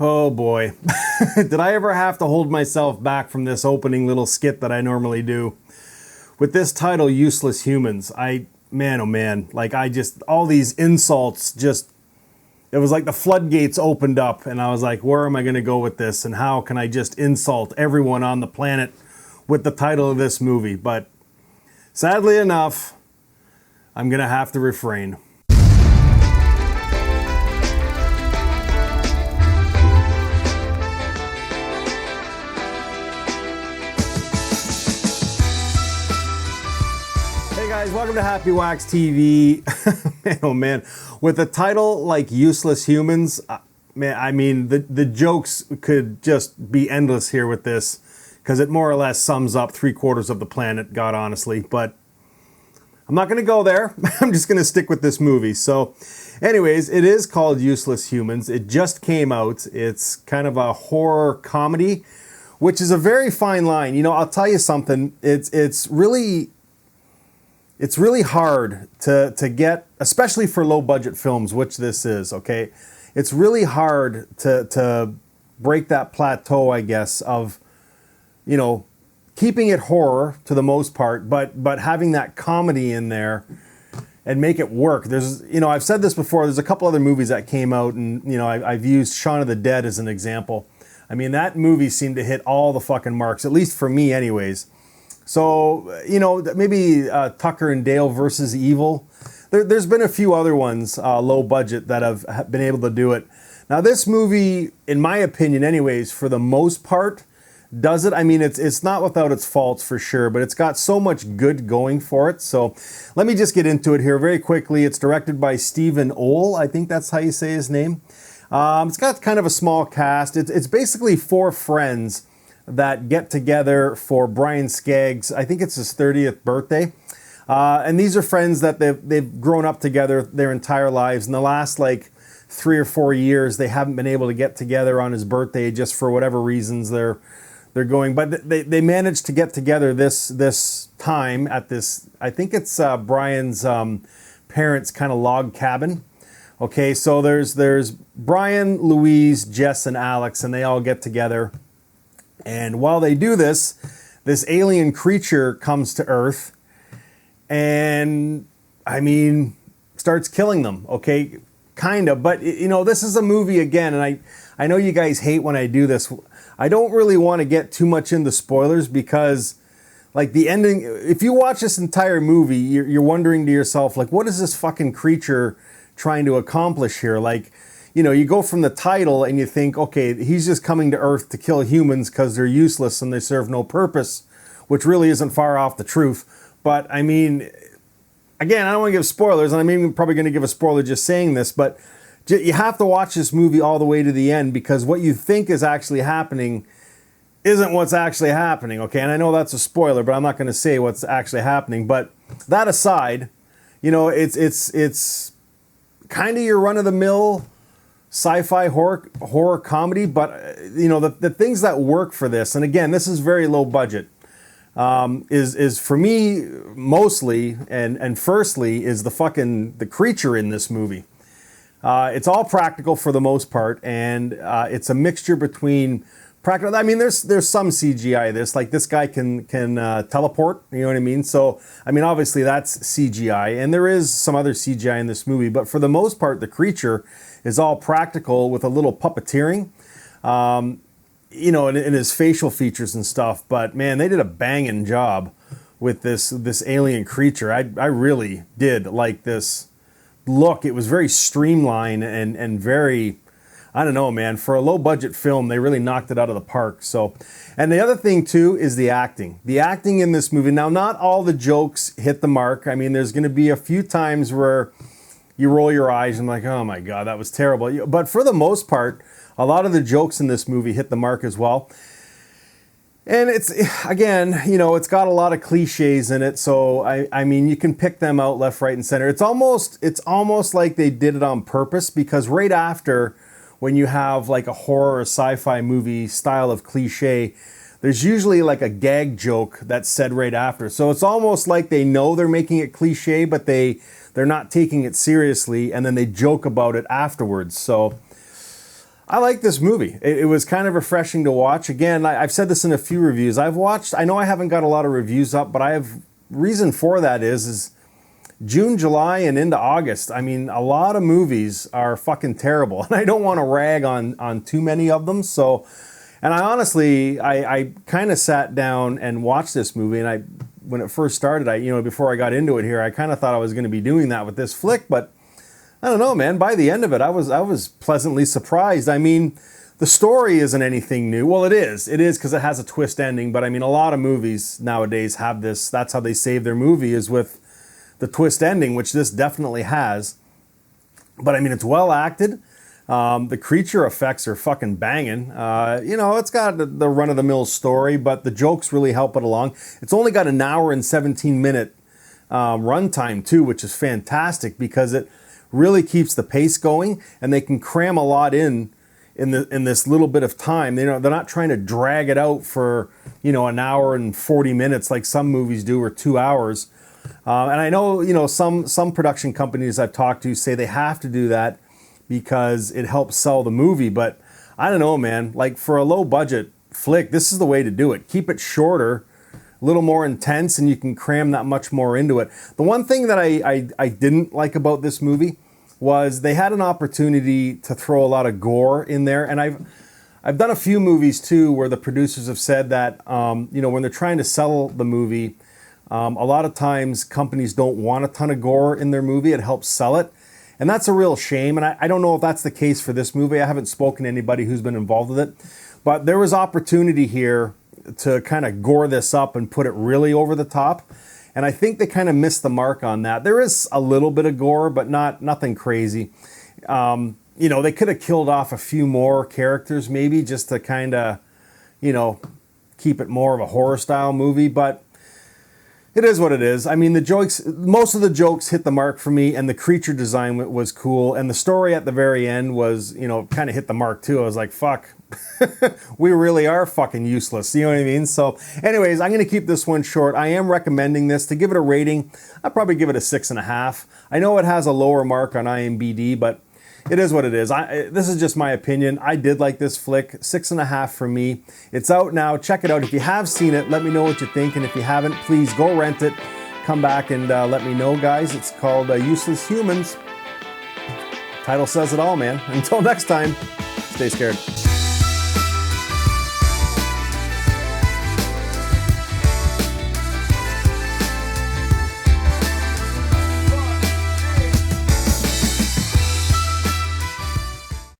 Oh boy. Did I ever have to hold myself back from this opening little skit that I normally do? With this title, Useless Humans, man, oh man, all these insults it was like the floodgates opened up and I was like, where am I going to go with this? And how can I just insult everyone on the planet with the title of this movie? But sadly enough, I'm going to have to refrain. Hey guys, welcome to Happywax TV. Man, oh man, with a title like Useless Humans, man, I mean, the jokes could just be endless here with this, because it more or less sums up 3/4 of the planet, God honestly, but I'm not going to go there. I'm just going to stick with this movie. So anyways, it is called Useless Humans. It just came out. It's kind of a horror comedy, which is a very fine line. You know, I'll tell you something. It's really hard to get, especially for low budget films, which this is, okay? It's really hard to break that plateau, I guess, of, you know, keeping it horror to the most part, but having that comedy in there and make it work. There's, you know, I've said this before, there's a couple other movies that came out and, you know, I've used Shaun of the Dead as an example. I mean, that movie seemed to hit all the fucking marks, at least for me anyways. So, you know, maybe Tucker and Dale versus Evil. There's been a few other ones, low budget, that have been able to do it. Now, this movie, in my opinion anyways, for the most part, does it. I mean, it's not without its faults for sure, but it's got so much good going for it. So let me just get into it here very quickly. It's directed by Stephen Ohl. I think that's how you say his name. It's got kind of a small cast. It's basically four friends that get together for Brian Skaggs. I think it's his 30th birthday. And these are friends that they've grown up together their entire lives. In the last like 3 or 4 years, they haven't been able to get together on his birthday just for whatever reasons they're going. But they managed to get together this time at this, I think it's Brian's parents' kind of log cabin. Okay, so there's Brian, Louise, Jess, and Alex, and they all get together. And while they do this alien creature comes to Earth and, I mean, starts killing them, okay? Kind of, but, you know, this is a movie again, and I know you guys hate when I do this. I don't really want to get too much into spoilers because, like, the ending, if you watch this entire movie, you're wondering to yourself, like, what is this fucking creature trying to accomplish here? Like, you know, you go from the title and you think, okay, he's just coming to Earth to kill humans because they're useless and they serve no purpose, which really isn't far off the truth. But, I mean, again, I don't want to give spoilers, and I'm probably going to give a spoiler just saying this, but you have to watch this movie all the way to the end because what you think is actually happening isn't what's actually happening, okay? And I know that's a spoiler, but I'm not going to say what's actually happening. But that aside, you know, it's kind of your run-of-the-mill sci-fi horror comedy, but you know, the things that work for this, and again, this is very low budget, is for me mostly and firstly is the creature in this movie. It's all practical for the most part, and it's a mixture between practical. I mean, there's some CGI. This guy can teleport. You know what I mean? So I mean, obviously that's CGI, and there is some other CGI in this movie, but for the most part, the creature is all practical with a little puppeteering, you know, in his facial features and stuff. But man, they did a banging job with this alien creature. I really did like this look. It was very streamlined and very, I don't know, man, for a low budget film, they really knocked it out of the park. So, and the other thing too is the acting. The acting in this movie. Now, not all the jokes hit the mark. I mean, there's going to be a few times where you roll your eyes and like, oh my God, that was terrible. But for the most part, a lot of the jokes in this movie hit the mark as well. And it's, again, you know, it's got a lot of cliches in it. So, I mean, you can pick them out left, right, and center. It's almost like they did it on purpose, because right after, when you have like a horror or sci-fi movie style of cliche, there's usually like a gag joke that's said right after. So it's almost like they know they're making it cliche, but they're not taking it seriously, and then they joke about it afterwards. So I like this movie. It was kind of refreshing to watch. Again, I've said this in a few reviews. I've watched, I know I haven't got a lot of reviews up, but I have, reason for that is June, July, and into August. I mean, a lot of movies are fucking terrible, and I don't want to rag on too many of them. So, and I honestly, I kind of sat down and watched this movie, and when it first started, before I got into it here, I kind of thought I was going to be doing that with this flick, but I don't know, man. By the end of it, I was pleasantly surprised. I mean, the story isn't anything new. Well, it is because it has a twist ending, but I mean, a lot of movies nowadays have this. That's how they save their movie, is with the twist ending, which this definitely has. But I mean, it's well acted. The creature effects are fucking banging. It's got the run-of-the-mill story, but the jokes really help it along. It's only got an hour and 17-minute runtime too, which is fantastic because it really keeps the pace going, and they can cram a lot in this little bit of time. They're not trying to drag it out for an hour and 40 minutes like some movies do, or 2 hours. And I know some production companies I've talked to say they have to do that because it helps sell the movie. But I don't know, man. Like, for a low budget flick, this is the way to do it. Keep it shorter, a little more intense, and you can cram that much more into it. The one thing that I didn't like about this movie was they had an opportunity to throw a lot of gore in there. And I've done a few movies too where the producers have said that when they're trying to sell the movie, a lot of times companies don't want a ton of gore in their movie. It helps sell it. And that's a real shame. And I don't know if that's the case for this movie. I haven't spoken to anybody who's been involved with it. But there was opportunity here to kind of gore this up and put it really over the top. And I think they kind of missed the mark on that. There is a little bit of gore, but nothing crazy. They could have killed off a few more characters maybe, just to kind of, keep it more of a horror style movie. But it is what it is. I mean, most of the jokes hit the mark for me, and the creature design was cool. And the story at the very end was, kind of hit the mark too. I was like, fuck, we really are fucking useless. You know what I mean? So anyways, I'm going to keep this one short. I am recommending this. To give it a rating, I'd probably give it a 6.5. I know it has a lower mark on IMDb, but it is what it is. This is just my opinion. I did like this flick. 6.5 for me. It's out now. Check it out. If you have seen it, let me know what you think. And if you haven't, please go rent it. Come back and let me know, guys. It's called Useless Humans. Title says it all, man. Until next time, stay scared.